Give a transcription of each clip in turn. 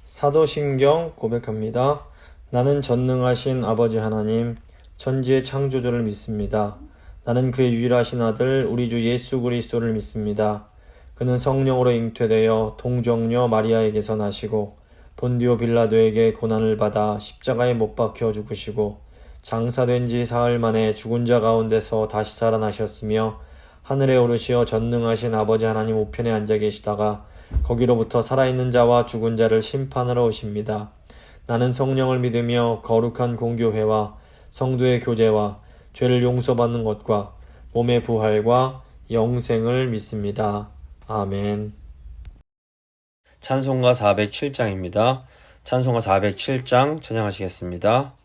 사도신경 고백합니다. 나는 전능하신 아버지 하나님, 천지의 창조주를 믿습니다. 나는 그의 유일하신 아들 우리 주 예수 그리스도를 믿습니다. 그는 성령으로 잉태되어 동정녀 마리아에게서 나시고 본디오 빌라도에게 고난을 받아 십자가에 못 박혀 죽으시고 장사된 지 사흘 만에 죽은 자 가운데서 다시 살아나셨으며 하늘에 오르시어 전능하신 아버지 하나님 우편에 앉아 계시다가 거기로부터 살아있는 자와 죽은 자를 심판하러 오십니다. 나는 성령을 믿으며 거룩한 공교회와 성도의 교제와 죄를 용서받는 것과 몸의 부활과 영생을 믿습니다. 아멘. 찬송가 407장입니다. 찬송가 407장 찬양하시겠습니다.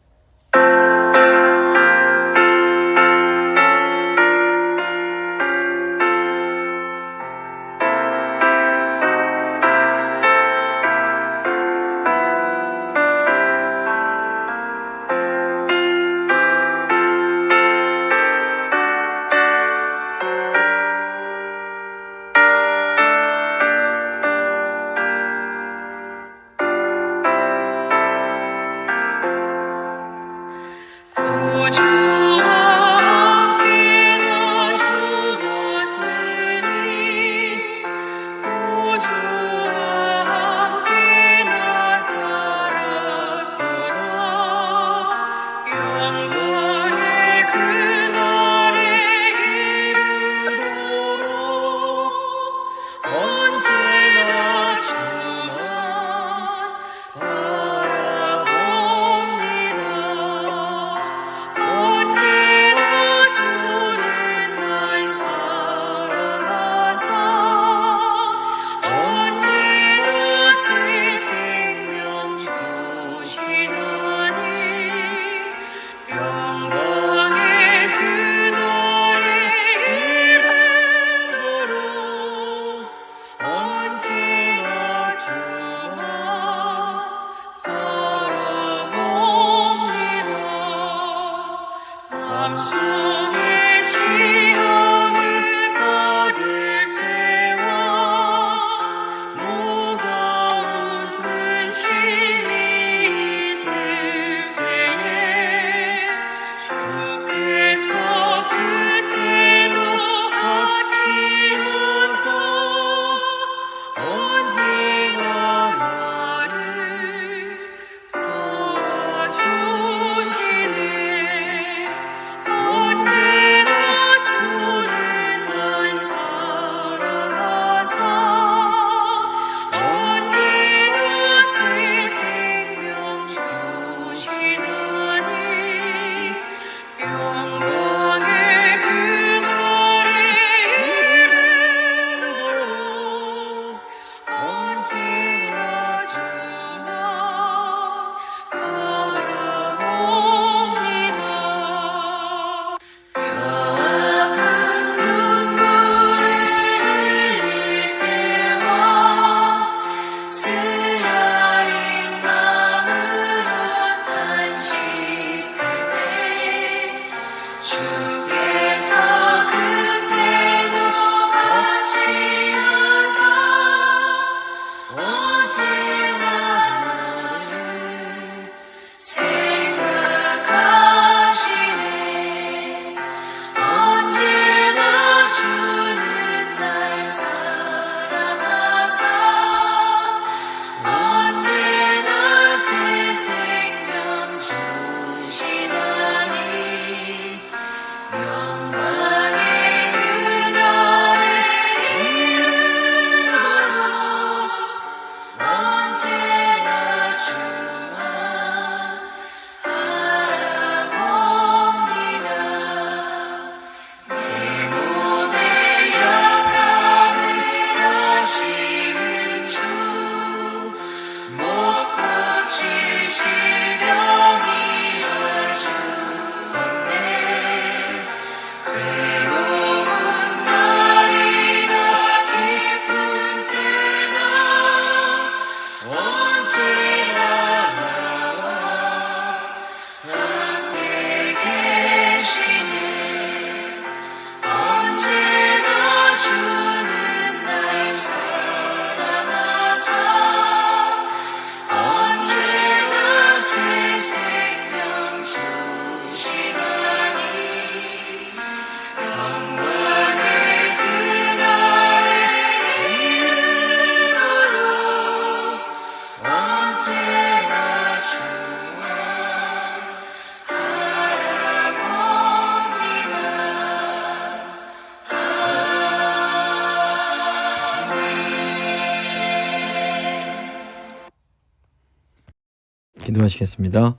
기도하시겠습니다.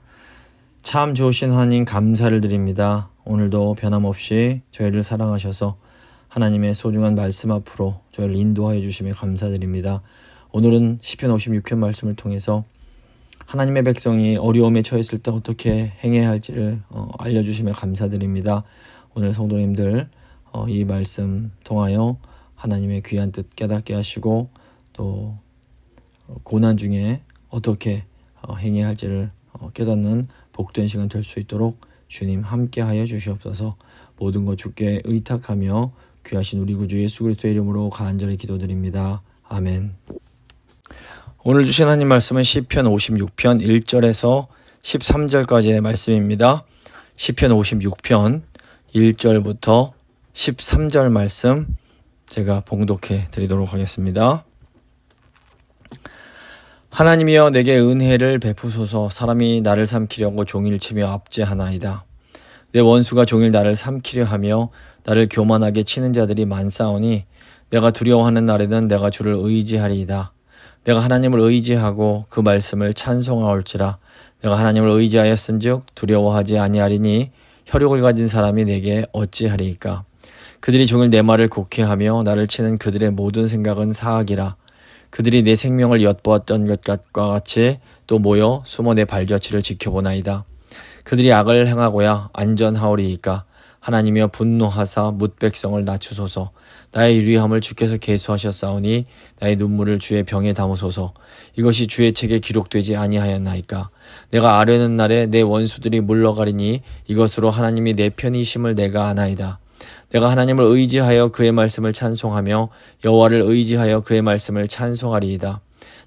참 좋으신 하나님 감사를 드립니다. 오늘도 변함없이 저희를 사랑하셔서 하나님의 소중한 말씀 앞으로 저희를 인도하여 주심에 감사드립니다. 오늘은 시편 56편 말씀을 통해서 하나님의 백성이 어려움에 처했을 때 어떻게 행해야 할지를 알려주심에 감사드립니다. 오늘 성도님들 이 말씀 통하여 하나님의 귀한 뜻 깨닫게 하시고 또 고난 중에 어떻게 행해야 할지를 깨닫는 복된 시간 될 수 있도록 주님 함께하여 주시옵소서. 모든 것 주께 의탁하며 귀하신 우리 구주 예수 그리스도의 이름으로 간절히 기도드립니다. 아멘. 오늘 주신 하나님 말씀은 시편 56편 1절에서 13절까지의 말씀입니다. 시편 56편 1절부터 13절 말씀 제가 봉독해 드리도록 하겠습니다. 하나님이여 내게 은혜를 베푸소서. 사람이 나를 삼키려고 종일 치며 압제하나이다. 내 원수가 종일 나를 삼키려 하며 나를 교만하게 치는 자들이 많사오니 내가 두려워하는 날에는 내가 주를 의지하리이다. 내가 하나님을 의지하고 그 말씀을 찬송하올지라. 내가 하나님을 의지하였은즉 두려워하지 아니하리니 혈육을 가진 사람이 내게 어찌하리이까. 그들이 종일 내 말을 곡해하며 나를 치는 그들의 모든 생각은 사악이라. 그들이 내 생명을 엿보았던 것과 같이 또 모여 숨어 내 발자취를 지켜보나이다. 그들이 악을 행하고야 안전하오리이까. 하나님이여 분노하사 뭇 백성을 낮추소서. 나의 유리함을 주께서 계수하셨사오니 나의 눈물을 주의 병에 담으소서. 이것이 주의 책에 기록되지 아니하였나이까. 내가 아뢰는 날에 내 원수들이 물러가리니 이것으로 하나님이 내 편이심을 내가 아나이다. 내가 하나님을 의지하여 그의 말씀을 찬송하며 여호와를 의지하여 그의 말씀을 찬송하리이다.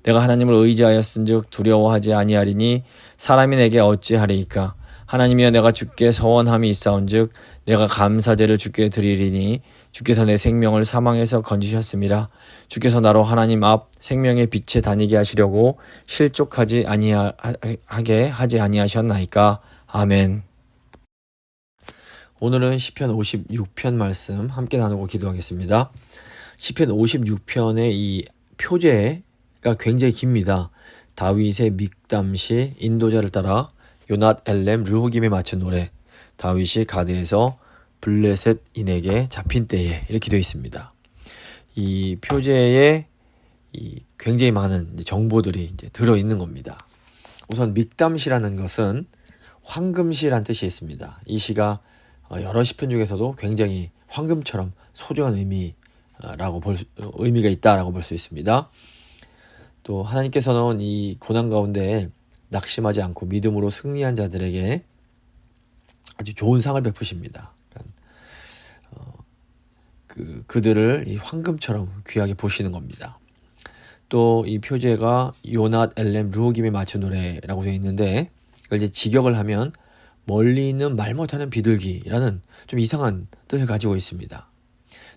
내가 하나님을 의지하였은즉 두려워하지 아니하리니 사람이 내게 어찌하리이까. 하나님이여 내가 주께 서원함이 있사온즉 내가 감사제를 주께 드리리니 주께서 내 생명을 사망에서 건지셨습니다. 주께서 나로 하나님 앞 생명의 빛에 다니게 하시려고 실족하지 아니하게 하지 아니하셨나이까. 아멘. 오늘은 시편 56편 말씀 함께 나누고 기도하겠습니다. 시편 56편의 이 표제가 굉장히 깁니다. 다윗의 믹담시 인도자를 따라 요낫 엘렘 르호김에 맞춘 노래, 다윗이 가드에서 블레셋 인에게 잡힌 때에 이렇게 되어 있습니다. 이 표제에 굉장히 많은 정보들이 이제 들어있는 겁니다. 우선 믹담시라는 것은 황금시란 뜻이 있습니다. 이 시가 여러 시편 중에서도 굉장히 황금처럼 소중한 의미가 있다라고 볼 수 있습니다. 또 하나님께서는 이 고난 가운데 낙심하지 않고 믿음으로 승리한 자들에게 아주 좋은 상을 베푸십니다. 그들을 이 황금처럼 귀하게 보시는 겁니다. 또 이 표제가 요낫 엘렘 르호김에 맞춘 노래라고 되어 있는데 이걸 이제 직역을 하면 멀리 있는 말 못하는 비둘기라는 좀 이상한 뜻을 가지고 있습니다.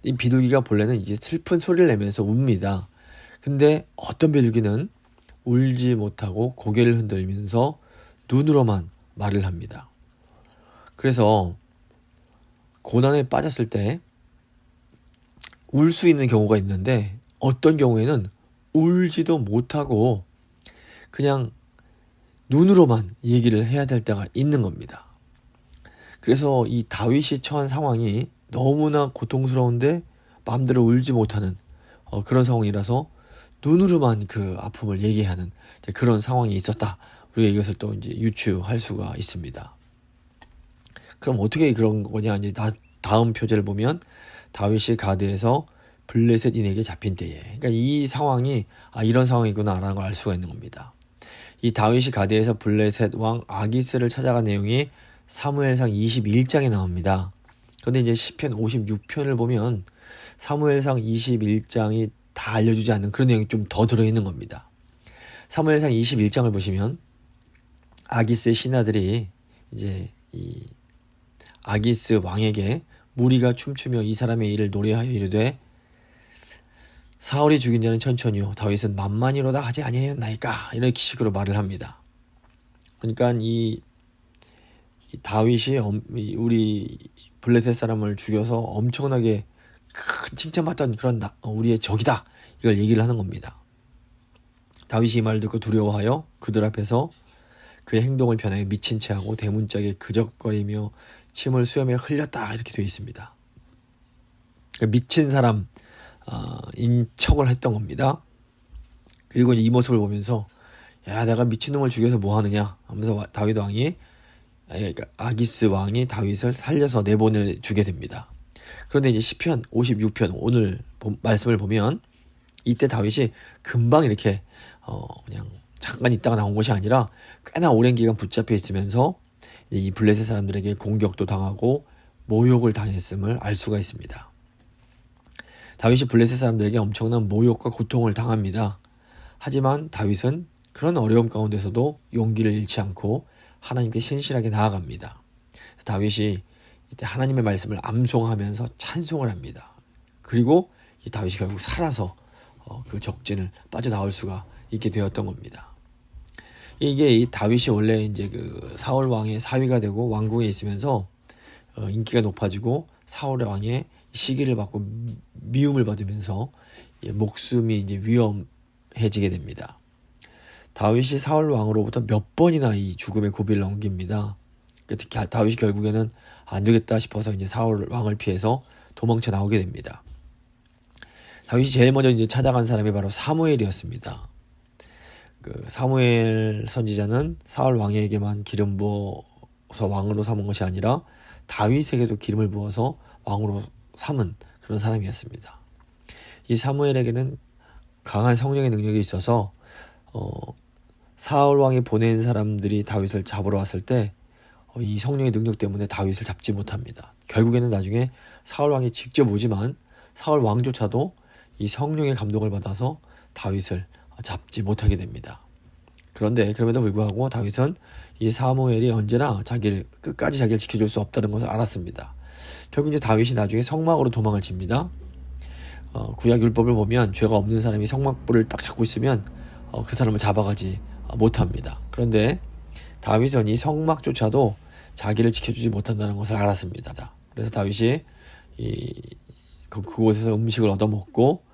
이 비둘기가 본래는 이제 슬픈 소리를 내면서 웁니다. 근데 어떤 비둘기는 울지 못하고 고개를 흔들면서 눈으로만 말을 합니다. 그래서 고난에 빠졌을 때 울 수 있는 경우가 있는데 어떤 경우에는 울지도 못하고 그냥 눈으로만 얘기를 해야 될 때가 있는 겁니다. 그래서 이 다윗이 처한 상황이 너무나 고통스러운데 마음대로 울지 못하는 그런 상황이라서 눈으로만 그 아픔을 얘기하는 그런 상황이 있었다. 우리가 이것을 또 이제 유추할 수가 있습니다. 그럼 어떻게 그런 거냐? 이제 다음 표제를 보면 다윗이 가드에서 블레셋 인에게 잡힌 때에, 그러니까 이 상황이 이런 상황이구나라는 걸 알 수가 있는 겁니다. 이 다윗이 가드에서 블레셋 왕 아기스를 찾아간 내용이 사무엘상 21장에 나옵니다. 그런데 이제 시편 56편을 보면 사무엘상 21장이 다 알려주지 않는 그런 내용이 좀 더 들어있는 겁니다. 사무엘상 21장을 보시면 아기스의 신하들이 이제 이 아기스 왕에게 무리가 춤추며 이 사람의 일을 노래하여 이르되 사울이 죽인 자는 천천히요 다윗은 만만이로다 하지 아니하였나이까, 이런 식으로 말을 합니다. 그러니까 이 다윗이 우리 블레셋 사람을 죽여서 엄청나게 큰 칭찬받던 그런 우리의 적이다, 이걸 얘기를 하는 겁니다. 다윗이 이 말을 듣고 두려워하여 그들 앞에서 그의 행동을 변하여 미친 채하고 대문짝에 그적거리며 침을 수염에 흘렸다 이렇게 되어 있습니다. 미친 사람 인 척을 했던 겁니다. 그리고 이 모습을 보면서 야 내가 미친놈을 죽여서 뭐 하느냐 하면서 다윗 왕이 그러니까 아기스 왕이 다윗을 살려서 내보내 주게 됩니다. 그런데 이제 시편 56편 오늘 말씀을 보면 이때 다윗이 금방 이렇게 그냥 잠깐 있다가 나온 것이 아니라 꽤나 오랜 기간 붙잡혀 있으면서 이 블레셋 사람들에게 공격도 당하고 모욕을 당했음을 알 수가 있습니다. 다윗이 블레셋 사람들에게 엄청난 모욕과 고통을 당합니다. 하지만 다윗은 그런 어려움 가운데서도 용기를 잃지 않고 하나님께 신실하게 나아갑니다. 다윗이 이때 하나님의 말씀을 암송하면서 찬송을 합니다. 그리고 이 다윗이 결국 살아서 그 적진을 빠져나올 수가 있게 되었던 겁니다. 이게 이 다윗이 원래 이제 그 사울 왕의 사위가 되고 왕궁에 있으면서 인기가 높아지고 사울 왕의 시기를 받고 미움을 받으면서 목숨이 이제 위험해지게 됩니다. 다윗이 사울 왕으로부터 몇 번이나 이 죽음의 고비를 넘깁니다. 특히 다윗이 결국에는 안 되겠다 싶어서 이제 사울 왕을 피해서 도망쳐 나오게 됩니다. 다윗이 제일 먼저 이제 찾아간 사람이 바로 사무엘이었습니다. 그 사무엘 선지자는 사울 왕에게만 기름 부어서 왕으로 삼은 것이 아니라 다윗에게도 기름을 부어서 왕으로 삼은 그런 사람이었습니다. 이 사무엘에게는 강한 성령의 능력이 있어서 사울 왕이 보낸 사람들이 다윗을 잡으러 왔을 때 이 성령의 능력 때문에 다윗을 잡지 못합니다. 결국에는 나중에 사울 왕이 직접 오지만 사울 왕조차도 이 성령의 감동을 받아서 다윗을 잡지 못하게 됩니다. 그런데 그럼에도 불구하고 다윗은 이 사무엘이 언제나 끝까지 자기를 지켜줄 수 없다는 것을 알았습니다. 결국 이제 다윗이 나중에 성막으로 도망을 칩니다. 구약 율법을 보면 죄가 없는 사람이 성막불을 딱 잡고 있으면 그 사람을 잡아가지 못합니다. 그런데 다윗은 이 성막조차도 자기를 지켜주지 못한다는 것을 알았습니다. 그래서 다윗이 그곳에서 음식을 얻어먹고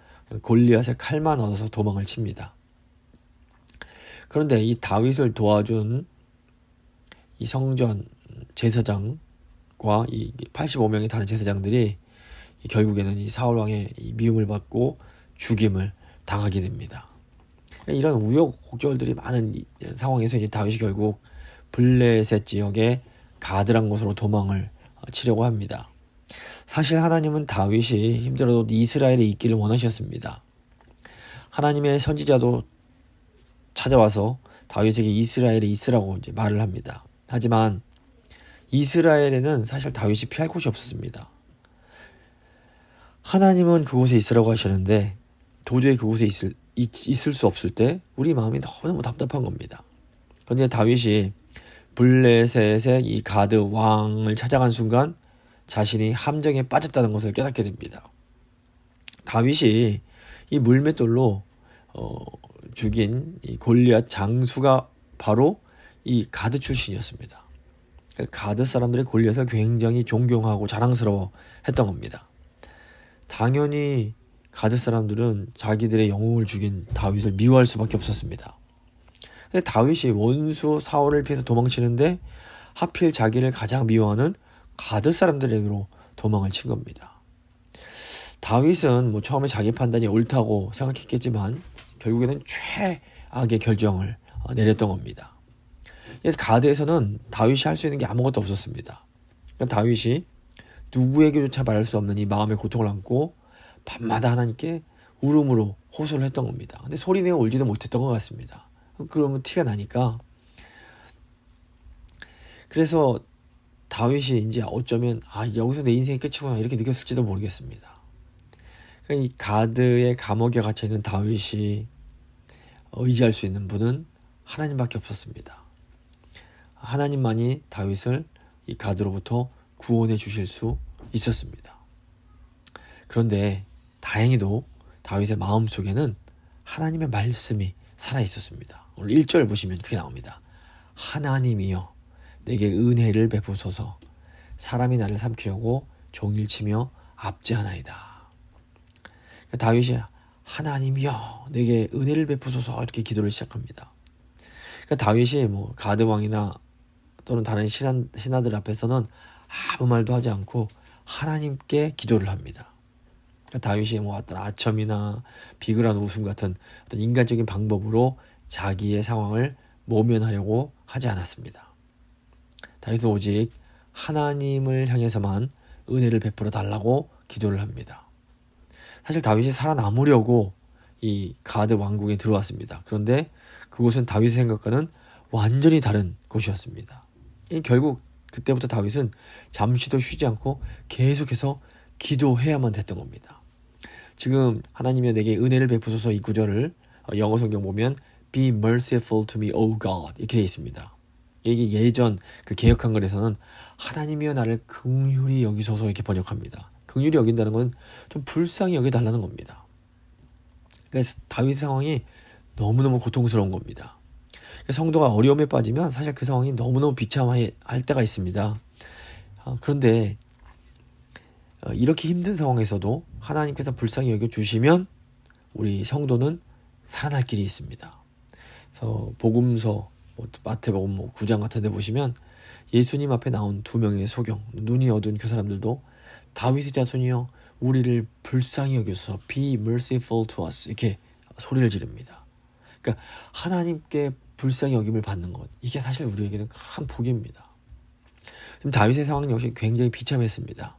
골리앗의 칼만 얻어서 도망을 칩니다. 그런데 이 다윗을 도와준 이 성전 제사장과 이 85명의 다른 제사장들이 결국에는 이 사울 왕의 미움을 받고 죽임을 당하게 됩니다. 이런 우여곡절들이 많은 상황에서 이제 다윗이 결국 블레셋 지역의 가드란 곳으로 도망을 치려고 합니다. 사실 하나님은 다윗이 힘들어도 이스라엘에 있기를 원하셨습니다. 하나님의 선지자도 찾아와서 다윗에게 이스라엘에 있으라고 이제 말을 합니다. 하지만 이스라엘에는 사실 다윗이 피할 곳이 없었습니다. 하나님은 그곳에 있으라고 하시는데 도저히 그곳에 있을 수 없을 때 우리 마음이 너무너무 답답한 겁니다. 그런데 다윗이 블레셋의 이 가드 왕을 찾아간 순간 자신이 함정에 빠졌다는 것을 깨닫게 됩니다. 다윗이 이 물맷돌로 죽인 이 골리앗 장수가 바로 이 가드 출신이었습니다. 가드 사람들이 골리앗을 굉장히 존경하고 자랑스러워 했던 겁니다. 당연히 가드 사람들은 자기들의 영웅을 죽인 다윗을 미워할 수밖에 없었습니다. 근데 다윗이 원수 사울을 피해서 도망치는데 하필 자기를 가장 미워하는 가드 사람들에게로 도망을 친 겁니다. 다윗은 처음에 자기 판단이 옳다고 생각했겠지만 결국에는 최악의 결정을 내렸던 겁니다. 그래서 가드에서는 다윗이 할 수 있는 게 아무것도 없었습니다. 그러니까 다윗이 누구에게조차 말할 수 없는 이 마음의 고통을 안고 밤마다 하나님께 울음으로 호소를 했던 겁니다. 근데 소리내어 울지도 못했던 것 같습니다. 그러면 티가 나니까. 그래서 다윗이 이제 어쩌면 여기서 내 인생이 끝이구나 이렇게 느꼈을지도 모르겠습니다. 그러니까 이 가드의 감옥에 갇혀있는 다윗이 의지할 수 있는 분은 하나님밖에 없었습니다. 하나님만이 다윗을 이 가드로부터 구원해 주실 수 있었습니다. 그런데 다행히도 다윗의 마음속에는 하나님의 말씀이 살아있었습니다. 오늘 1절 보시면 그게 나옵니다. 하나님이여 내게 은혜를 베푸소서 사람이 나를 삼키려고 종일 치며 압제하나이다. 그러니까 다윗이 하나님이여 내게 은혜를 베푸소서 이렇게 기도를 시작합니다. 그러니까 다윗이 뭐 가드 왕이나 또는 다른 신하들 앞에서는 아무 말도 하지 않고 하나님께 기도를 합니다. 그러니까 다윗이 뭐 어떤 아첨이나 비굴한 웃음 같은 어떤 인간적인 방법으로 자기의 상황을 모면하려고 하지 않았습니다. 다윗은 오직 하나님을 향해서만 은혜를 베풀어 달라고 기도를 합니다. 사실 다윗이 살아남으려고 이 가드 왕국에 들어왔습니다. 그런데 그곳은 다윗의 생각과는 완전히 다른 곳이었습니다. 결국 그때부터 다윗은 잠시도 쉬지 않고 계속해서 기도해야만 됐던 겁니다. 지금 하나님이 내게 은혜를 베푸소서 이 구절을 영어 성경 보면 Be merciful to me, O God 이렇게 되어 있습니다. 이게 예전 그 개역한글에서는 하나님이여 나를 긍휼히 여기소서 이렇게 번역합니다. 긍휼히 여긴다는 건 좀 불쌍히 여겨달라는 겁니다. 그래서 다윗 상황이 너무너무 고통스러운 겁니다. 성도가 어려움에 빠지면 사실 그 상황이 너무너무 비참할 때가 있습니다. 그런데 이렇게 힘든 상황에서도 하나님께서 불쌍히 여겨주시면 우리 성도는 살아날 길이 있습니다. 그래서 복음서 마태복음 9장 같은 데 보시면 예수님 앞에 나온 두 명의 소경, 눈이 어두운 그 사람들도 다윗의 자손이여 우리를 불쌍히 여겨서 Be merciful to us 이렇게 소리를 지릅니다. 그러니까 하나님께 불쌍히 여김을 받는 것, 이게 사실 우리에게는 큰 복입니다. 지금 다윗의 상황 역시 굉장히 비참했습니다.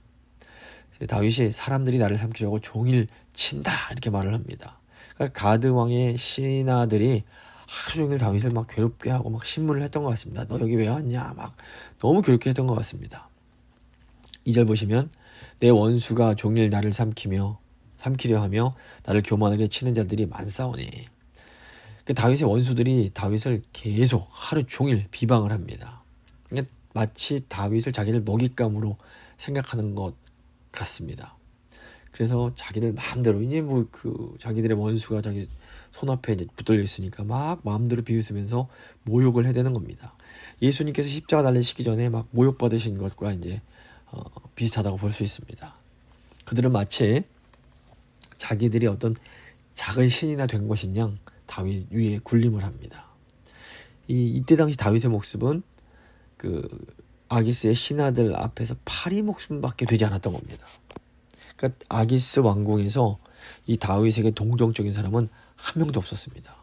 다윗이 사람들이 나를 삼키려고 종일 친다 이렇게 말을 합니다. 그러니까 가드 왕의 신하들이 하루 종일 다윗을 막 괴롭게 하고 막 신문을 했던 것 같습니다. 너 여기 왜 왔냐 막 너무 괴롭게 했던 것 같습니다. 2절 보시면 내 원수가 종일 나를 삼키려 하며 나를 교만하게 치는 자들이 많사오니. 다윗의 원수들이 다윗을 계속 하루 종일 비방을 합니다. 마치 다윗을 자기들 먹잇감으로 생각하는 것 같습니다. 그래서 자기들 마음대로 이제 뭐 자기들의 원수가 자기 손앞에 이제 붙들려 있으니까 막 마음대로 비웃으면서 모욕을 해대는 겁니다. 예수님께서 십자가 달리시기 전에 막 모욕받으신 것과 이제 비슷하다고 볼 수 있습니다. 그들은 마치 자기들이 어떤 작은 신이나 된 것인 양 다윗 위에 군림을 합니다. 이때 당시 다윗의 목숨은 아기스의 신하들 앞에서 파리 목숨밖에 되지 않았던 겁니다. 그러니까 아기스 왕궁에서 이 다윗에게 동정적인 사람은 한 명도 없었습니다.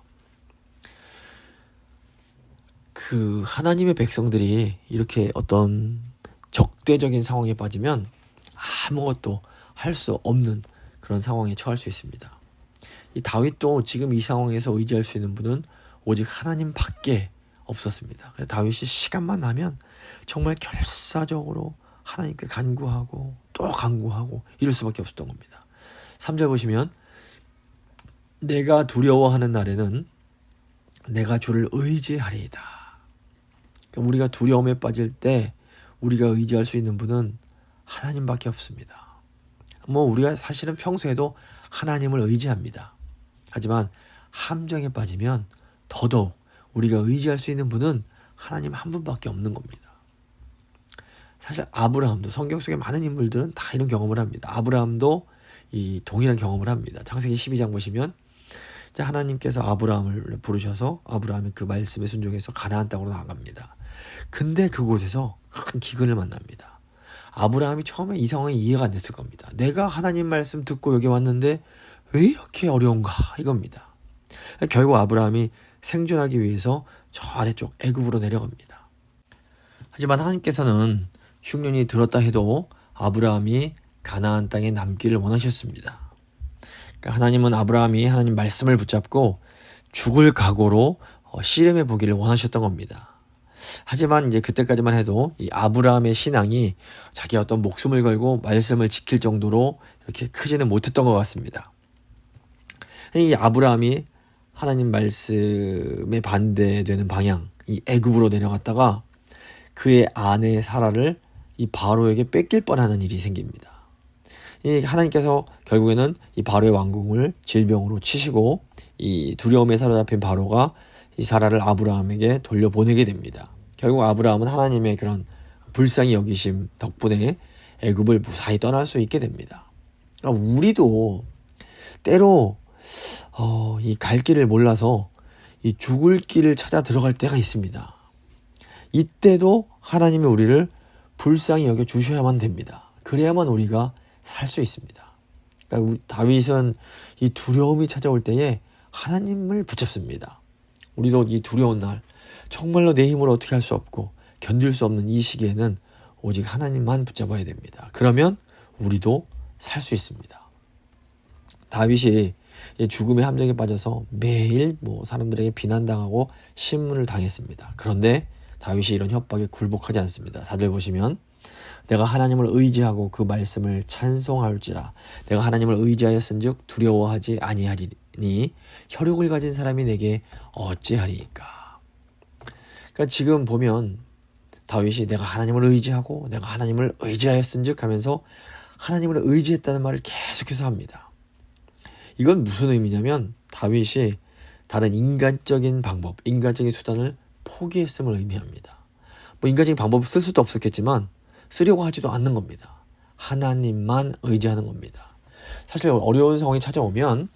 하나님의 백성들이 이렇게 어떤 적대적인 상황에 빠지면 아무것도 할 수 없는 그런 상황에 처할 수 있습니다. 이 다윗도 지금 이 상황에서 의지할 수 있는 분은 오직 하나님밖에 없었습니다. 그래서 다윗이 시간만 나면 정말 결사적으로 하나님께 간구하고 또 간구하고 이럴 수밖에 없었던 겁니다. 3절 보시면 내가 두려워하는 날에는 내가 주를 의지하리이다. 그러니까 우리가 두려움에 빠질 때 우리가 의지할 수 있는 분은 하나님밖에 없습니다. 우리가 사실은 평소에도 하나님을 의지합니다. 하지만 함정에 빠지면 더더욱 우리가 의지할 수 있는 분은 하나님 한 분밖에 없는 겁니다. 사실 아브라함도 성경 속의 많은 인물들은 다 이런 경험을 합니다. 아브라함도 이 동일한 경험을 합니다. 창세기 12장 보시면 이제 하나님께서 아브라함을 부르셔서 아브라함이 그 말씀에 순종해서 가나안 땅으로 나아갑니다. 근데 그곳에서 큰 기근을 만납니다. 아브라함이 처음에 이 상황이 이해가 안 됐을 겁니다. 내가 하나님 말씀 듣고 여기 왔는데 왜 이렇게 어려운가 이겁니다. 결국 아브라함이 생존하기 위해서 저 아래쪽 애굽으로 내려갑니다. 하지만 하나님께서는 흉년이 들었다 해도 아브라함이 가나안 땅에 남기를 원하셨습니다. 그러니까 하나님은 아브라함이 하나님 말씀을 붙잡고 죽을 각오로 씨름해 보기를 원하셨던 겁니다. 하지만 이제 그때까지만 해도 이 아브라함의 신앙이 자기 어떤 목숨을 걸고 말씀을 지킬 정도로 이렇게 크지는 못했던 것 같습니다. 이 아브라함이 하나님 말씀에 반대되는 방향, 이 애굽으로 내려갔다가 그의 아내 사라를 이 바로에게 뺏길 뻔하는 일이 생깁니다. 이 하나님께서 결국에는 이 바로의 왕궁을 질병으로 치시고 이 두려움에 사로잡힌 바로가 이 사라를 아브라함에게 돌려보내게 됩니다. 결국 아브라함은 하나님의 그런 불쌍히 여기심 덕분에 애굽을 무사히 떠날 수 있게 됩니다. 우리도 때로 이 갈 길을 몰라서 이 죽을 길을 찾아 들어갈 때가 있습니다. 이때도 하나님이 우리를 불쌍히 여겨 주셔야만 됩니다. 그래야만 우리가 살 수 있습니다. 그러니까 다윗은 이 두려움이 찾아올 때에 하나님을 붙잡습니다. 우리도 이 두려운 날, 정말로 내 힘으로 어떻게 할 수 없고 견딜 수 없는 이 시기에는 오직 하나님만 붙잡아야 됩니다. 그러면 우리도 살 수 있습니다. 다윗이 죽음의 함정에 빠져서 매일 사람들에게 비난당하고 신문을 당했습니다. 그런데 다윗이 이런 협박에 굴복하지 않습니다. 4절 보시면 내가 하나님을 의지하고 그 말씀을 찬송할지라 내가 하나님을 의지하였은즉 두려워하지 아니하리니 혈육을 가진 사람이 내게 어찌하리이까. 그러니까 지금 보면 다윗이 내가 하나님을 의지하고 내가 하나님을 의지하였은즉 하면서 하나님을 의지했다는 말을 계속해서 합니다. 이건 무슨 의미냐면 다윗이 다른 인간적인 방법, 인간적인 수단을 포기했음을 의미합니다. 인간적인 방법을 쓸 수도 없었겠지만 쓰려고 하지도 않는 겁니다. 하나님만 의지하는 겁니다. 사실 어려운 상황이 찾아오면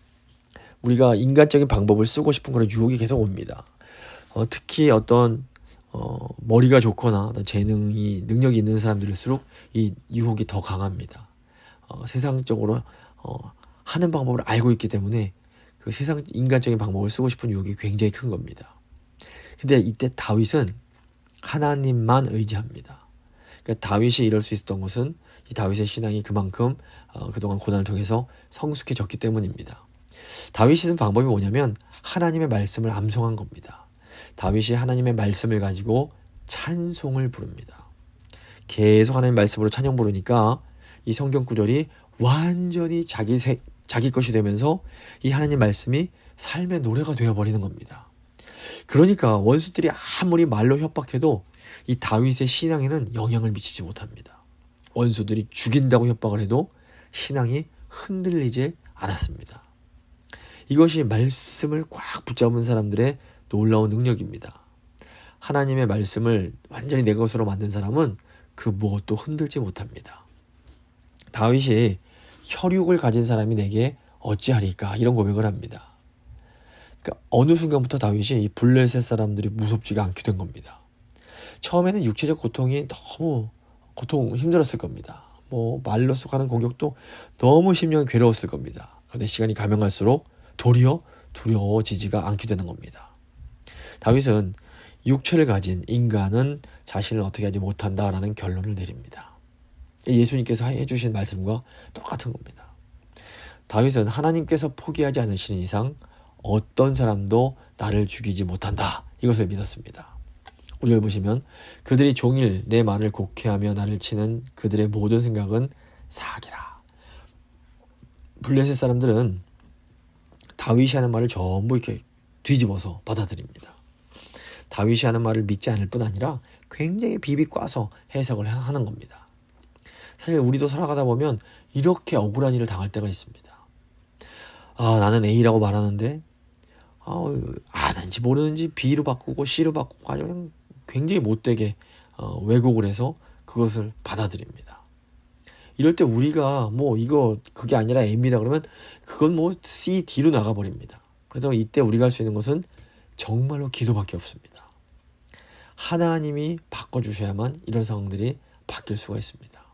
우리가 인간적인 방법을 쓰고 싶은 그런 유혹이 계속 옵니다. 특히 어떤 머리가 좋거나 재능이 능력이 있는 사람들일수록 이 유혹이 더 강합니다. 세상적으로 하는 방법을 알고 있기 때문에 그 세상 인간적인 방법을 쓰고 싶은 유혹이 굉장히 큰 겁니다. 근데 이때 다윗은 하나님만 의지합니다. 그러니까 다윗이 이럴 수 있었던 것은 이 다윗의 신앙이 그만큼 그동안 고난을 통해서 성숙해졌기 때문입니다. 다윗이 쓴 방법이 뭐냐면 하나님의 말씀을 암송한 겁니다. 다윗이 하나님의 말씀을 가지고 찬송을 부릅니다. 계속 하나님의 말씀으로 찬양 부르니까 이 성경 구절이 완전히 자기 것이 되면서 이 하나님 말씀이 삶의 노래가 되어버리는 겁니다. 그러니까 원수들이 아무리 말로 협박해도 이 다윗의 신앙에는 영향을 미치지 못합니다. 원수들이 죽인다고 협박을 해도 신앙이 흔들리지 않았습니다. 이것이 말씀을 꽉 붙잡은 사람들의 놀라운 능력입니다. 하나님의 말씀을 완전히 내 것으로 만든 사람은 그 무엇도 흔들지 못합니다. 다윗이 혈육을 가진 사람이 내게 어찌하리까 이런 고백을 합니다. 그러니까 어느 순간부터 다윗이 이 블레셋 사람들이 무섭지가 않게 된 겁니다. 처음에는 육체적 고통이 너무 힘들었을 겁니다. 말로써 가는 공격도 너무 심령이 괴로웠을 겁니다. 그런데 시간이 가면 갈수록 도리어 두려워지지가 않게 되는 겁니다. 다윗은 육체를 가진 인간은 자신을 어떻게 하지 못한다라는 결론을 내립니다. 예수님께서 해주신 말씀과 똑같은 겁니다. 다윗은 하나님께서 포기하지 않으시는 이상 어떤 사람도 나를 죽이지 못한다. 이것을 믿었습니다. 5절 보시면 그들이 종일 내 말을 곡해하며 나를 치는 그들의 모든 생각은 사기라. 블레셋 사람들은 다윗이 하는 말을 전부 이렇게 뒤집어서 받아들입니다. 다윗이 하는 말을 믿지 않을 뿐 아니라 굉장히 비비꼬아서 해석을 하는 겁니다. 사실 우리도 살아가다 보면 이렇게 억울한 일을 당할 때가 있습니다. 나는 A라고 말하는데 N인지 모르는지 B로 바꾸고 C로 바꾸고 아주 그냥 굉장히 못되게 왜곡을 해서 그것을 받아들입니다. 이럴 때 우리가 그게 아니라 M이다 그러면 그건 C, D로 나가버립니다. 그래서 이때 우리가 할 수 있는 것은 정말로 기도밖에 없습니다. 하나님이 바꿔주셔야만 이런 상황들이 바뀔 수가 있습니다.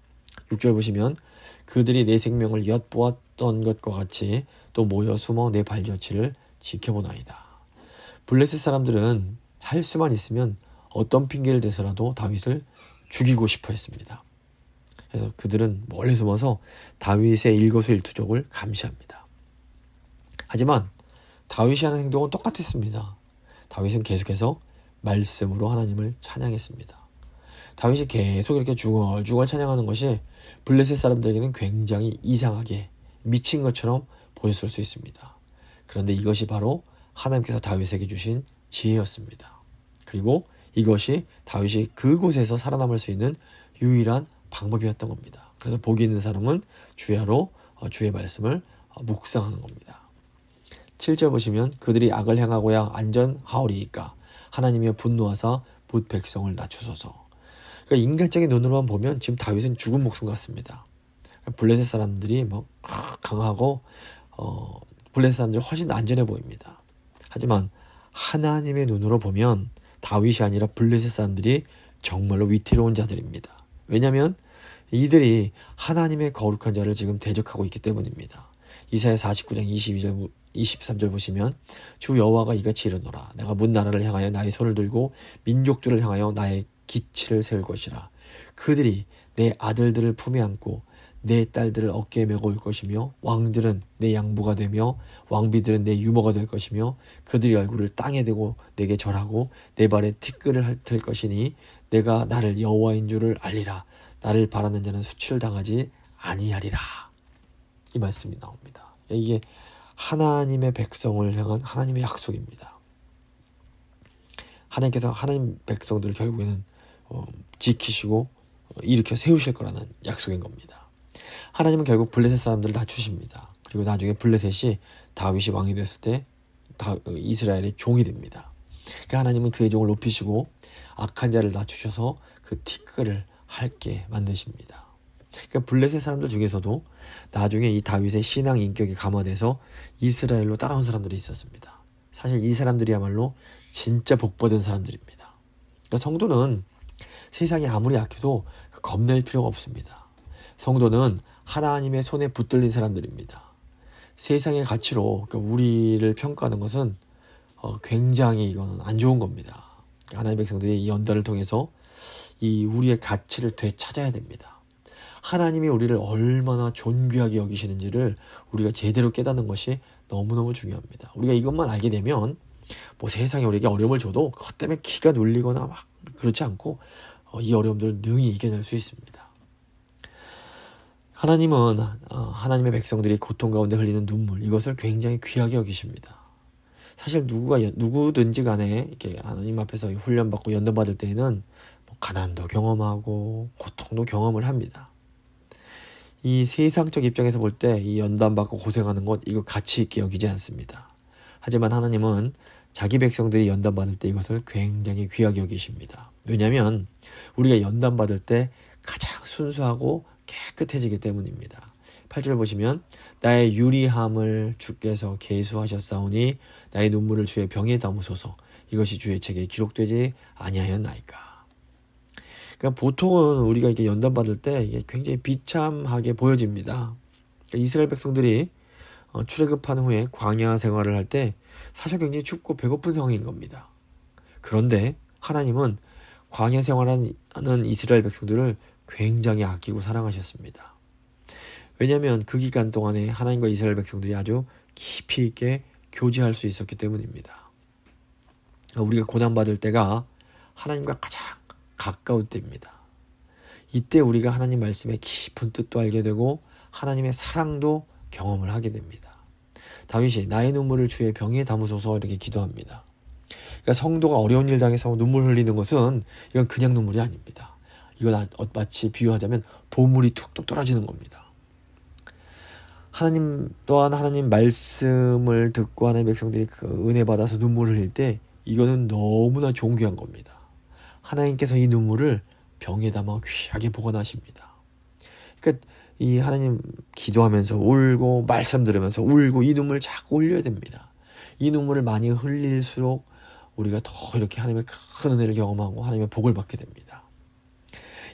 6절 보시면 그들이 내 생명을 엿보았던 것과 같이 또 모여 숨어 내 발자취를 지켜보나이다. 블레셋 사람들은 할 수만 있으면 어떤 핑계를 대서라도 다윗을 죽이고 싶어 했습니다. 그래서 그들은 몰래 숨어서 다윗의 일거수일투족을 감시합니다. 하지만 다윗이 하는 행동은 똑같았습니다. 다윗은 계속해서 말씀으로 하나님을 찬양했습니다. 다윗이 계속 이렇게 중얼중얼 찬양하는 것이 블레셋 사람들에게는 굉장히 이상하게 미친 것처럼 보였을 수 있습니다. 그런데 이것이 바로 하나님께서 다윗에게 주신 지혜였습니다. 그리고 이것이 다윗이 그곳에서 살아남을 수 있는 유일한 방법이었던 겁니다. 그래서 복이 있는 사람은 주야로 주의 말씀을 묵상하는 겁니다. 7절 보시면 그들이 악을 행하고야 안전하오리이까 하나님이여 분노하사 붓 백성을 낮추소서. 그러니까 인간적인 눈으로만 보면 지금 다윗은 죽은 목숨 같습니다. 블레셋 사람들이 강하고 블레셋 사람들이 훨씬 안전해 보입니다. 하지만 하나님의 눈으로 보면 다윗이 아니라 블레셋 사람들이 정말로 위태로운 자들입니다. 왜냐하면 이들이 하나님의 거룩한 자를 지금 대적하고 있기 때문입니다. 이사야 49장 22절 23절 보시면 주 여호와가 이같이 이르노라 내가 문 나라를 향하여 나의 손을 들고 민족들을 향하여 나의 기치를 세울 것이라. 그들이 내 아들들을 품에 안고 내 딸들을 어깨에 메고 올 것이며 왕들은 내 양부가 되며 왕비들은 내 유모가 될 것이며 그들이 얼굴을 땅에 대고 내게 절하고 내 발에 티끌을 들 것이니 내가 나를 여호와인 줄을 알리라. 나를 바라는 자는 수치를 당하지 아니하리라. 이 말씀이 나옵니다. 이게 하나님의 백성을 향한 하나님의 약속입니다. 하나님께서 하나님 백성들을 결국에는 지키시고 일으켜 세우실 거라는 약속인 겁니다. 하나님은 결국 블레셋 사람들을 낮추십니다. 그리고 나중에 블레셋이 다윗이 왕이 됐을 때 이스라엘의 종이 됩니다. 그러니까 하나님은 그의 종을 높이시고 악한 자를 낮추셔서 그 티끌을 핥게 만드십니다. 그러니까 블레셋 사람들 중에서도 나중에 이 다윗의 신앙 인격이 감화돼서 이스라엘로 따라온 사람들이 있었습니다. 사실 이 사람들이야말로 진짜 복받은 사람들입니다. 그러니까 성도는 세상이 아무리 약해도 겁낼 필요가 없습니다. 성도는 하나님의 손에 붙들린 사람들입니다. 세상의 가치로 우리를 평가하는 것은 굉장히 이건 안 좋은 겁니다. 하나님의 백성들이 이 연단을 통해서 이 우리의 가치를 되찾아야 됩니다. 하나님이 우리를 얼마나 존귀하게 여기시는지를 우리가 제대로 깨닫는 것이 너무너무 중요합니다. 우리가 이것만 알게 되면 뭐 세상에 우리에게 어려움을 줘도 그것 때문에 기가 눌리거나 막 그렇지 않고 이 어려움들을 능히 이겨낼 수 있습니다. 하나님은 하나님의 백성들이 고통 가운데 흘리는 눈물, 이것을 굉장히 귀하게 여기십니다. 사실 누구든지 간에 이렇게 하나님 앞에서 훈련받고 연단받을 때에는 가난도 경험하고 고통도 경험을 합니다. 이 세상적 입장에서 볼 때 이 연단받고 고생하는 것, 이거 가치 있게 여기지 않습니다. 하지만 하나님은 자기 백성들이 연단받을 때 이것을 굉장히 귀하게 여기십니다. 왜냐하면 우리가 연단받을 때 가장 순수하고 깨끗해지기 때문입니다. 8절 보시면 나의 유리함을 주께서 계수하셨사오니 나의 눈물을 주의 병에 담으소서. 이것이 주의 책에 기록되지 아니하였나이까. 그러니까 보통은 우리가 이게 연단받을 때 이게 굉장히 비참하게 보여집니다. 그러니까 이스라엘 백성들이 출애굽한 후에 광야 생활을 할 때 사실 굉장히 춥고 배고픈 상황인 겁니다. 그런데 하나님은 광야 생활하는 이스라엘 백성들을 굉장히 아끼고 사랑하셨습니다. 왜냐하면 그 기간 동안에 하나님과 이스라엘 백성들이 아주 깊이 있게 교제할 수 있었기 때문입니다. 우리가 고난받을 때가 하나님과 가장 가까운 때입니다. 이때 우리가 하나님 말씀의 깊은 뜻도 알게 되고 하나님의 사랑도 경험을 하게 됩니다. 다윗이 나의 눈물을 주의 병에 담으소서 이렇게 기도합니다. 그러니까 성도가 어려운 일 당해서 눈물 흘리는 것은 이건 그냥 눈물이 아닙니다. 이건 마치 비유하자면 보물이 툭툭 떨어지는 겁니다. 하나님 또한 하나님 말씀을 듣고 하나님 백성들이 그 은혜 받아서 눈물을 흘릴 때 이거는 너무나 존귀한 겁니다. 하나님께서 이 눈물을 병에 담아 귀하게 보관하십니다. 그러니까 이 하나님 기도하면서 울고 말씀 들으면서 울고 이 눈물을 자꾸 흘려야 됩니다. 이 눈물을 많이 흘릴수록 우리가 더 이렇게 하나님의 큰 은혜를 경험하고 하나님의 복을 받게 됩니다.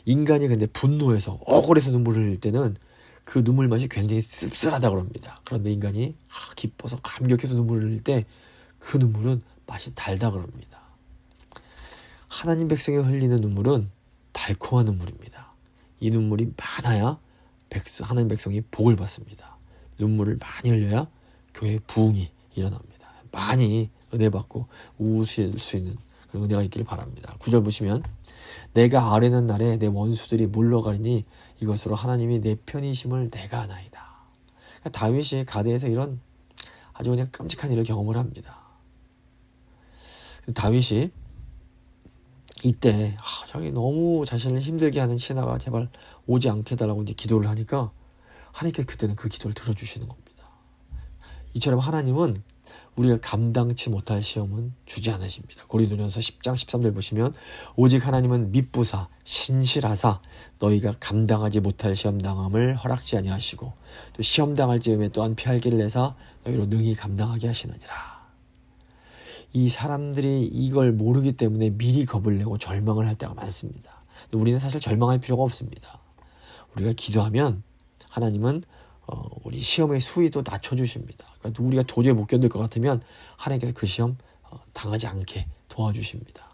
인간이 근데 분노해서 억울해서 눈물을 흘릴 때는 그 눈물 맛이 굉장히 씁쓸하다고 합니다. 그런데 인간이 기뻐서 감격해서 눈물을 흘릴 때 그 눈물은 맛이 달다고 합니다. 하나님 백성이 흘리는 눈물은 달콤한 눈물입니다. 이 눈물이 많아야 하나님 백성이 복을 받습니다. 눈물을 많이 흘려야 교회에 부흥이 일어납니다. 많이 은혜 받고 우실 수 있는 그런 은혜가 있기를 바랍니다. 9절 보시면 내가 아뢰는 날에 내 원수들이 물러가리니 이것으로 하나님이 내 편이심을 내가 아나이다. 그러니까 다윗이 가데에서 이런 아주 그냥 끔찍한 일을 경험을 합니다. 다윗이 이때 자기 너무 자신을 힘들게 하는 신하가 제발 오지 않게 해달라고 이제 기도를 하니까 하나님께 그때는 그 기도를 들어주시는 겁니다. 이처럼 하나님은 우리가 감당치 못할 시험은 주지 않으십니다. 고린도전서 10장 13절 보시면 오직 하나님은 미쁘사 신실하사 너희가 감당하지 못할 시험 당함을 허락지 아니하시고 또 시험 당할 즈음에 또한 피할 길을 내사 너희로 능히 감당하게 하시느니라. 이 사람들이 이걸 모르기 때문에 미리 겁을 내고 절망을 할 때가 많습니다. 근데 우리는 사실 절망할 필요가 없습니다. 우리가 기도하면 하나님은 우리 시험의 수위도 낮춰주십니다. 그러니까 우리가 도저히 못 견딜 것 같으면 하나님께서 그 시험 당하지 않게 도와주십니다.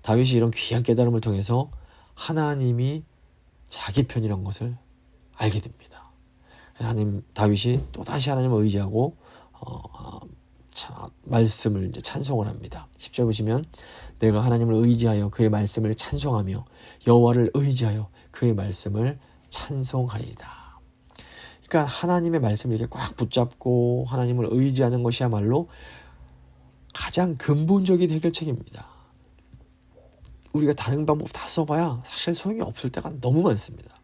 다윗이 이런 귀한 깨달음을 통해서 하나님이 자기 편이란 것을 알게 됩니다. 다윗이 또다시 하나님을 의지하고 말씀을 이제 찬송을 합니다. 10절 보시면 내가 하나님을 의지하여 그의 말씀을 찬송하며 여호와를 의지하여 그의 말씀을 찬송하리이다. 그러니까 하나님의 말씀을 이렇게 꽉 붙잡고 하나님을 의지하는 것이야말로 가장 근본적인 해결책입니다. 우리가 다른 방법 다 써봐야 사실 소용이 없을 때가 너무 많습니다.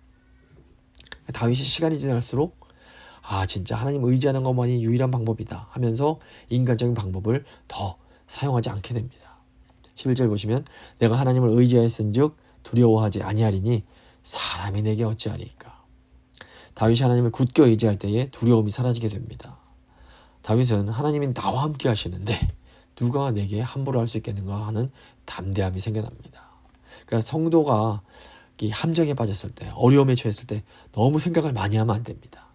다윗이 시간이 지날수록 진짜 하나님 의지하는 것만이 유일한 방법이다 하면서 인간적인 방법을 더 사용하지 않게 됩니다. 11절 보시면 내가 하나님을 의지하였은즉 두려워하지 아니하리니 사람이 내게 어찌하리까. 다윗이 하나님을 굳게 의지할 때에 두려움이 사라지게 됩니다. 다윗은 하나님이 나와 함께 하시는데 누가 내게 함부로 할 수 있겠는가 하는 담대함이 생겨납니다. 그러니까 성도가 함정에 빠졌을 때, 어려움에 처했을 때 너무 생각을 많이 하면 안 됩니다.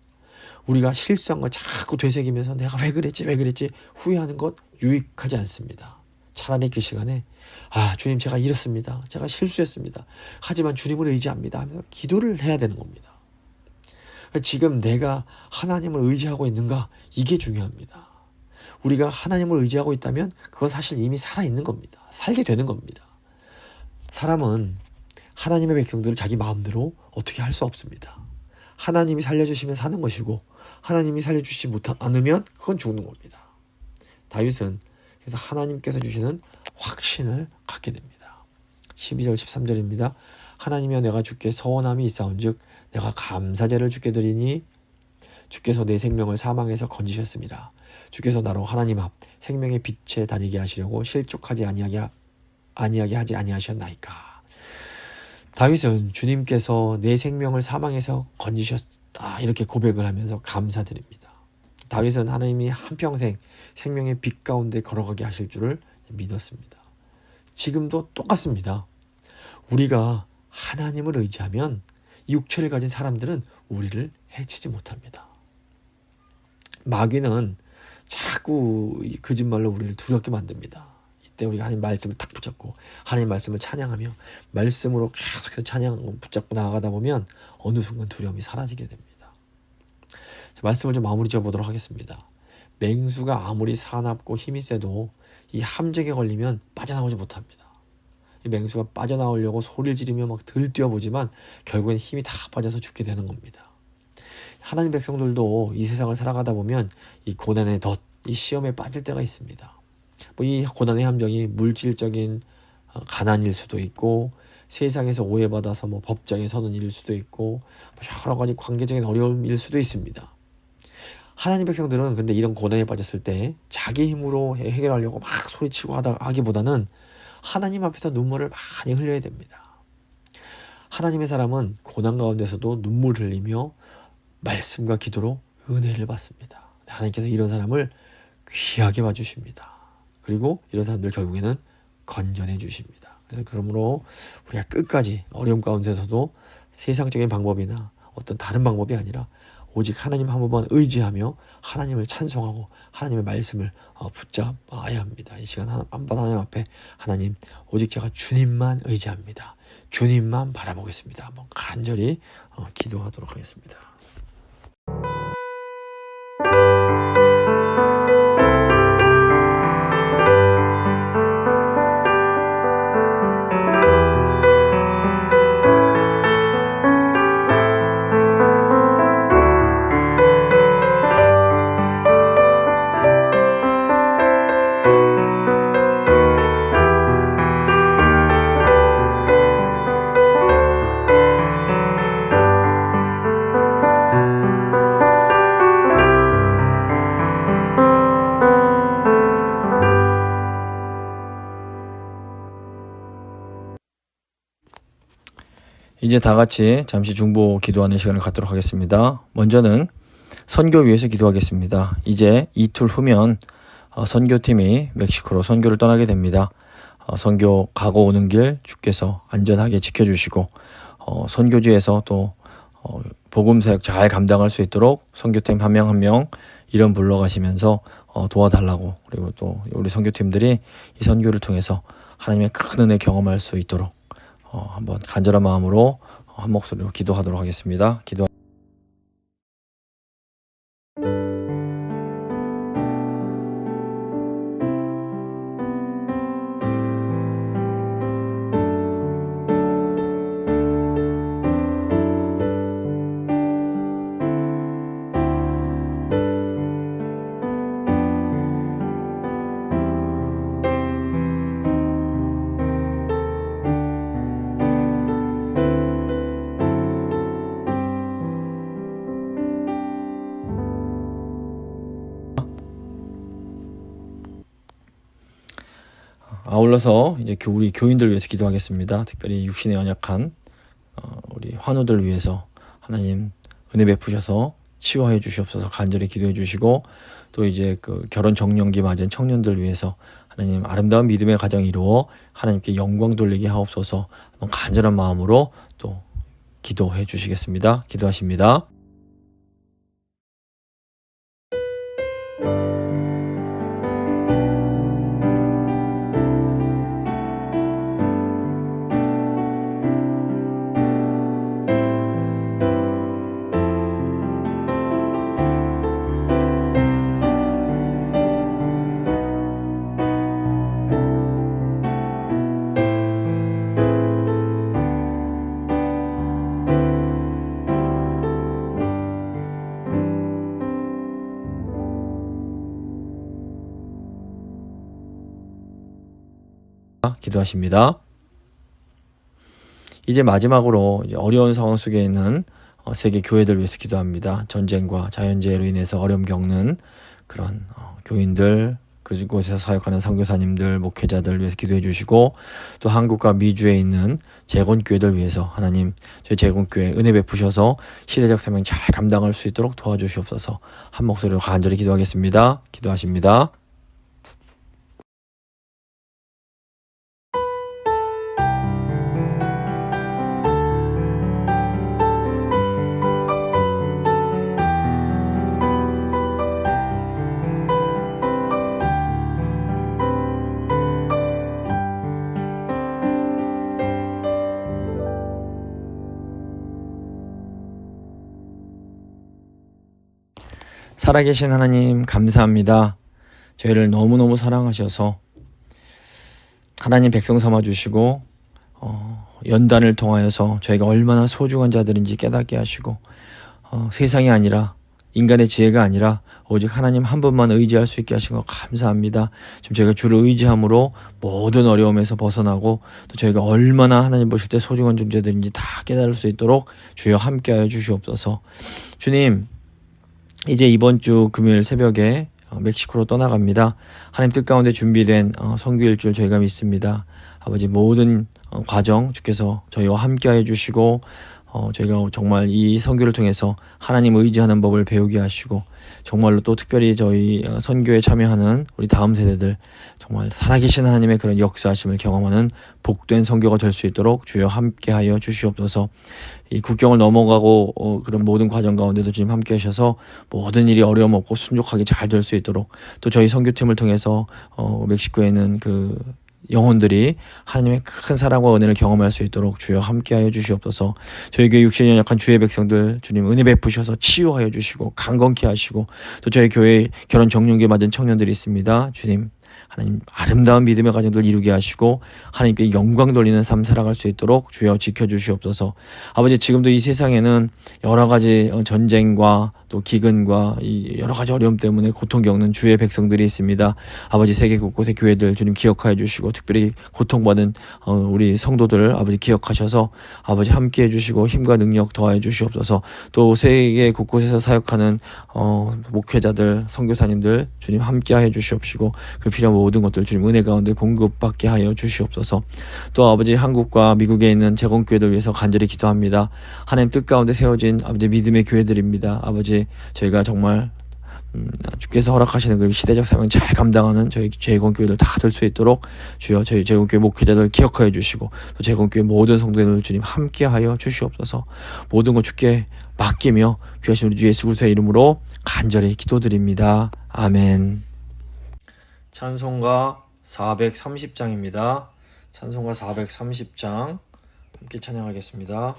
우리가 실수한 걸 자꾸 되새기면서 내가 왜 그랬지 후회하는 것 유익하지 않습니다. 차라리 그 시간에 주님 제가 이렇습니다. 제가 실수했습니다. 하지만 주님을 의지합니다 하면서 기도를 해야 되는 겁니다. 지금 내가 하나님을 의지하고 있는가, 이게 중요합니다. 우리가 하나님을 의지하고 있다면 그건 사실 이미 살아있는 겁니다. 살게 되는 겁니다. 사람은 하나님의 백성들을 자기 마음대로 어떻게 할 수 없습니다. 하나님이 살려주시면 사는 것이고 하나님이 살려주시지 않으면 그건 죽는 겁니다. 다윗은 그래서 하나님께서 주시는 확신을 갖게 됩니다. 12절 13절입니다. 하나님이여 내가 주께 서원함이 있사온즉 내가 감사제를 주께 드리니 주께서 내 생명을 사망에서 건지셨습니다. 주께서 나로 하나님 앞 생명의 빛에 다니게 하시려고 실족하지 아니하게 하지 아니하셨나이까. 다윗은 주님께서 내 생명을 사망에서 건지셨다 이렇게 고백을 하면서 감사드립니다. 다윗은 하나님이 한평생 생명의 빛 가운데 걸어가게 하실 줄을 믿었습니다. 지금도 똑같습니다. 우리가 하나님을 의지하면 육체를 가진 사람들은 우리를 해치지 못합니다. 마귀는 자꾸 거짓말로 우리를 두렵게 만듭니다. 이때 우리가 하나님 말씀을 탁 붙잡고 하나님 말씀을 찬양하며 말씀으로 계속해서 찬양하고 붙잡고 나아가다 보면 어느 순간 두려움이 사라지게 됩니다. 말씀을 좀 마무리 지어보도록 하겠습니다. 맹수가 아무리 사납고 힘이 세도 이 함정에 걸리면 빠져나오지 못합니다. 이 맹수가 빠져나오려고 소리를 지르며 막 들뛰어보지만 결국엔 힘이 다 빠져서 죽게 되는 겁니다. 하나님 백성들도 이 세상을 살아가다 보면 이 고난의 덫, 이 시험에 빠질 때가 있습니다. 이 고난의 함정이 물질적인 가난일 수도 있고 세상에서 오해받아서 법정에 서는 일일 수도 있고 여러 가지 관계적인 어려움일 수도 있습니다. 하나님 백성들은 근데 이런 고난에 빠졌을 때 자기 힘으로 해결하려고 막 소리치고 하기보다는 하나님 앞에서 눈물을 많이 흘려야 됩니다. 하나님의 사람은 고난 가운데서도 눈물 흘리며 말씀과 기도로 은혜를 받습니다. 하나님께서 이런 사람을 귀하게 봐주십니다. 그리고 이런 사람들 결국에는 건져내 주십니다. 그러므로 우리가 끝까지 어려움 가운데서도 세상적인 방법이나 어떤 다른 방법이 아니라 오직 하나님 한 번만 의지하며 하나님을 찬송하고 하나님의 말씀을 붙잡아야 합니다. 이 시간 한번 하나님 앞에 하나님 오직 제가 주님만 의지합니다. 주님만 바라보겠습니다. 한번 간절히 기도하도록 하겠습니다. 이제 다 같이 잠시 중보 기도하는 시간을 갖도록 하겠습니다. 먼저는 선교 위해서 기도하겠습니다. 이제 이틀 후면 선교팀이 멕시코로 선교를 떠나게 됩니다. 선교 가고 오는 길 주께서 안전하게 지켜주시고 선교지에서 또 복음 사역 잘 감당할 수 있도록 선교팀 한 명 한 명 이름 불러가시면서 도와달라고, 그리고 또 우리 선교팀들이 이 선교를 통해서 하나님의 큰 은혜 경험할 수 있도록 한번 간절한 마음으로 한 목소리로 기도하도록 하겠습니다. 아울러서 이제 우리 교인들 위해서 기도하겠습니다. 특별히 육신에 연약한 우리 환우들 위해서 하나님 은혜 베푸셔서 치유하여 주시옵소서 간절히 기도해 주시고, 또 이제 그 결혼 정년기 맞은 청년들 위해서 하나님 아름다운 믿음의 가정 이루어 하나님께 영광 돌리게 하옵소서 한번 간절한 마음으로 또 기도해 주시겠습니다. 기도하십니다. 기도하십니다. 이제 마지막으로 이제 어려운 상황 속에 있는 세계 교회들 위해서 기도합니다. 전쟁과 자연재해로 인해서 어려움 겪는 그런 교인들, 그곳에서 사역하는 선교사님들, 목회자들 위해서 기도해 주시고, 또 한국과 미주에 있는 재건교회들 위해서 하나님 저희 재건교회 은혜 베푸셔서 시대적 사명 잘 감당할 수 있도록 도와주시옵소서 한 목소리로 간절히 기도하겠습니다. 기도하십니다. 살아계신 하나님 감사합니다. 저희를 너무너무 사랑하셔서 하나님 백성 삼아주시고 연단을 통하여서 저희가 얼마나 소중한 자들인지 깨닫게 하시고 세상이 아니라 인간의 지혜가 아니라 오직 하나님 한 분만 의지할 수 있게 하신 것 감사합니다. 지금 저희가 주를 의지함으로 모든 어려움에서 벗어나고 또 저희가 얼마나 하나님 보실 때 소중한 존재들인지 다 깨달을 수 있도록 주여 함께하여 주시옵소서. 주님, 이제 이번 주 금요일 새벽에 멕시코로 떠나갑니다. 하나님 뜻 가운데 준비된 선교일 줄 저희가 믿습니다. 아버지 모든 과정 주께서 저희와 함께해 주시고 저희가 정말 이 선교를 통해서 하나님 의지하는 법을 배우게 하시고, 정말로 또 특별히 저희 선교에 참여하는 우리 다음 세대들 정말 살아계신 하나님의 그런 역사하심을 경험하는 복된 선교가 될 수 있도록 주여 함께하여 주시옵소서. 이 국경을 넘어가고 그런 모든 과정 가운데도 주님 함께 하셔서 모든 일이 어려움 없고 순종하게 잘 될 수 있도록, 또 저희 선교팀을 통해서 멕시코에 있는 그 영혼들이 하나님의 큰 사랑과 은혜를 경험할 수 있도록 주여 함께하여 주시옵소서. 저희 교회 육신이 연약한 주의 백성들 주님 은혜 베푸셔서 치유하여 주시고 강건케 하시고, 또 저희 교회 결혼 정년기 맞은 청년들이 있습니다. 주님 하나님 아름다운 믿음의 가정들 이루게 하시고 하나님께 영광 돌리는 삶 살아갈 수 있도록 주여 지켜주시옵소서. 아버지, 지금도 이 세상에는 여러 가지 전쟁과 또 기근과 이 여러 가지 어려움 때문에 고통 겪는 주의 백성들이 있습니다. 아버지, 세계 곳곳의 교회들 주님 기억하여 주시고 특별히 고통받은 우리 성도들 아버지 기억하셔서 아버지 함께해 주시고 힘과 능력 더하여 주시옵소서. 또 세계 곳곳에서 사역하는 목회자들 선교사님들 주님 함께하여 주시옵시고 그 필요한 모든 것들 주님 은혜 가운데 공급받게 하여 주시옵소서. 또 아버지, 한국과 미국에 있는 재건교회들 위해서 간절히 기도합니다. 하나님 뜻 가운데 세워진 아버지 믿음의 교회들입니다. 아버지, 저희가 정말 주께서 허락하시는 그 시대적 사명 잘 감당하는 저희 제공교회들 다 될 수 있도록 주여 저희 제공교회 목회자들 기억하여 주시고 또 제공교회 모든 성도들 주님 함께하여 주시옵소서. 모든 것 주께 맡기며 귀하신 우리 주 예수 그리스도의 이름으로 간절히 기도드립니다. 아멘. 찬송가 430장입니다. 찬송가 430장 함께 찬양하겠습니다.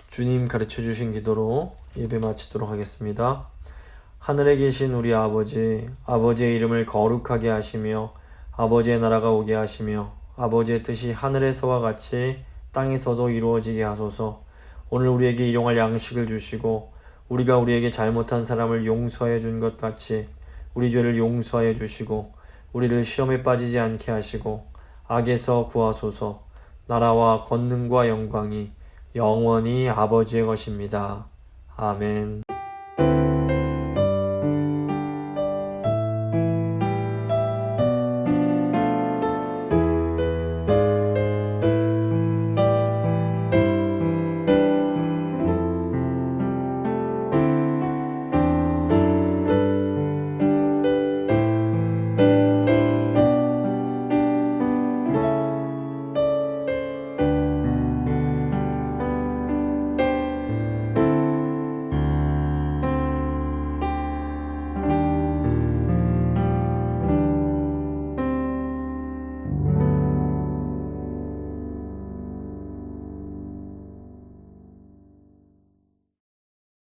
주님 가르쳐 주신 기도로 예배 마치도록 하겠습니다. 하늘에 계신 우리 아버지, 아버지의 이름을 거룩하게 하시며 아버지의 나라가 오게 하시며 아버지의 뜻이 하늘에서와 같이 땅에서도 이루어지게 하소서. 오늘 우리에게 일용할 양식을 주시고 우리가 우리에게 잘못한 사람을 용서해 준 것 같이 우리 죄를 용서해 주시고 우리를 시험에 빠지지 않게 하시고 악에서 구하소서. 나라와 권능과 영광이 영원히 아버지의 것입니다. 아멘.